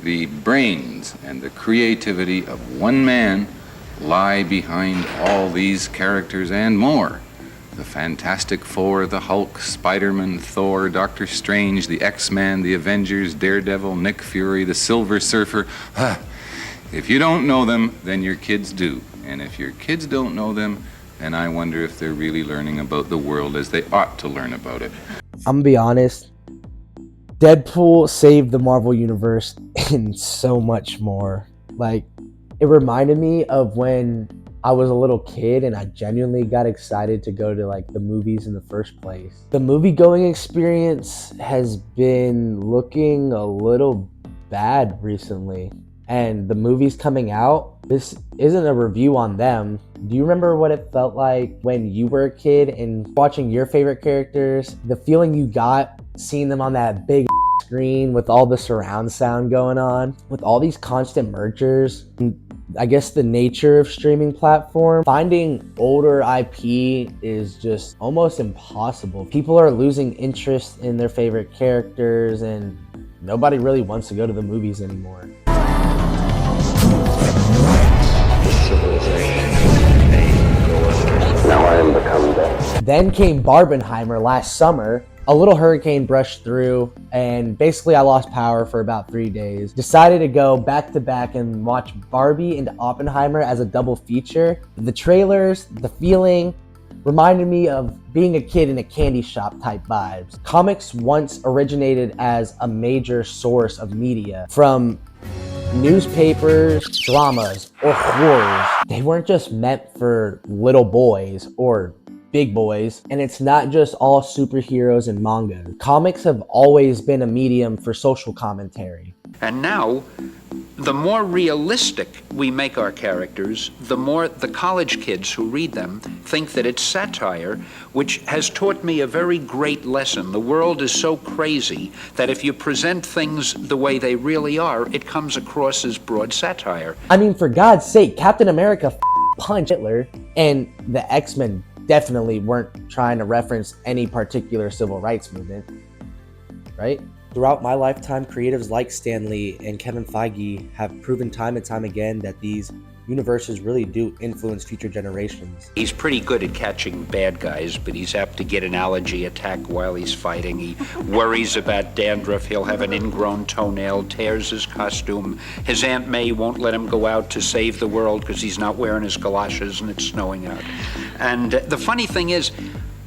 The brains and the creativity of one man lie behind all these characters and more. The Fantastic Four, the Hulk, Spider-Man, Thor, Doctor Strange, the X-Men, the Avengers, Daredevil, Nick Fury, the Silver Surfer. If you don't know them, then your kids do. And if your kids don't know them, then I wonder if they're really learning about the world as they ought to learn about it. I'm gonna be honest, Deadpool saved the Marvel Universe and so much more. Like, it reminded me of when I was a little kid and I genuinely got excited to go to like the movies in the first place. The movie going experience has been looking a little bad recently, and the movies coming out, this isn't a review on them. Do you remember what it felt like when you were a kid and watching your favorite characters? The feeling you got seeing them on that big screen with all the surround sound going on, with all these constant mergers. I guess the nature of streaming platform, finding older IP is just almost impossible. People are losing interest in their favorite characters and nobody really wants to go to the movies anymore. Now I am become death. Then came Barbenheimer last summer. A little hurricane brushed through and basically I lost power for about 3 days. Decided to go back to back and watch Barbie and Oppenheimer as a double feature. The trailers, the feeling reminded me of being a kid in a candy shop type vibes. Comics once originated as a major source of media, from newspapers, dramas, or horrors. They weren't just meant for little boys or big boys, and it's not just all superheroes and manga. Comics have always been a medium for social commentary. And now, the more realistic we make our characters, the more the college kids who read them think that it's satire, which has taught me a very great lesson. The world is so crazy that if you present things the way they really are, it comes across as broad satire. I mean, for God's sake, Captain America punched Hitler, and the X-Men definitely weren't trying to reference any particular civil rights movement, right? Throughout my lifetime, creatives like Stan Lee and Kevin Feige have proven time and time again that these universes really do influence future generations. He's pretty good at catching bad guys, but he's apt to get an allergy attack while he's fighting. He worries about dandruff. He'll have an ingrown toenail, tears his costume. His Aunt May won't let him go out to save the world because he's not wearing his galoshes and it's snowing out. And the funny thing is,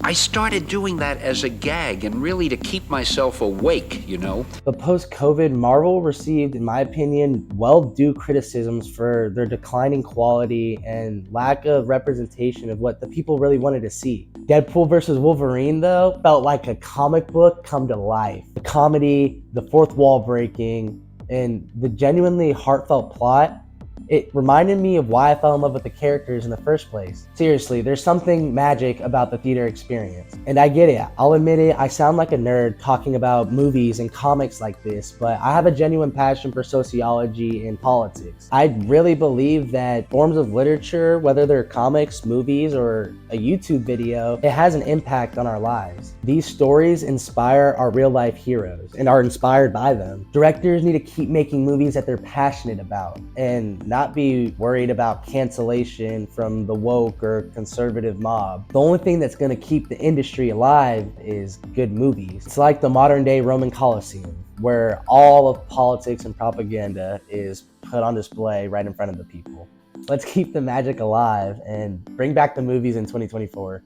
I started doing that as a gag and really to keep myself awake, you know. But post-COVID, Marvel received, in my opinion, well-due criticisms for their declining quality and lack of representation of what the people really wanted to see. Deadpool versus Wolverine, though, felt like a comic book come to life. The comedy, the fourth wall breaking, and the genuinely heartfelt plot, it reminded me of why I fell in love with the characters in the first place. Seriously, there's something magic about the theater experience. And I get it, I'll admit it, I sound like a nerd talking about movies and comics like this, but I have a genuine passion for sociology and politics. I really believe that forms of literature, whether they're comics, movies, or a YouTube video, it has an impact on our lives. These stories inspire our real life heroes and are inspired by them. Directors need to keep making movies that they're passionate about and not be worried about cancellation from the woke or conservative mob. The only thing that's gonna keep the industry alive is good movies. It's like the modern day Roman Colosseum, where all of politics and propaganda is put on display right in front of the people. Let's keep the magic alive and bring back the movies in 2024.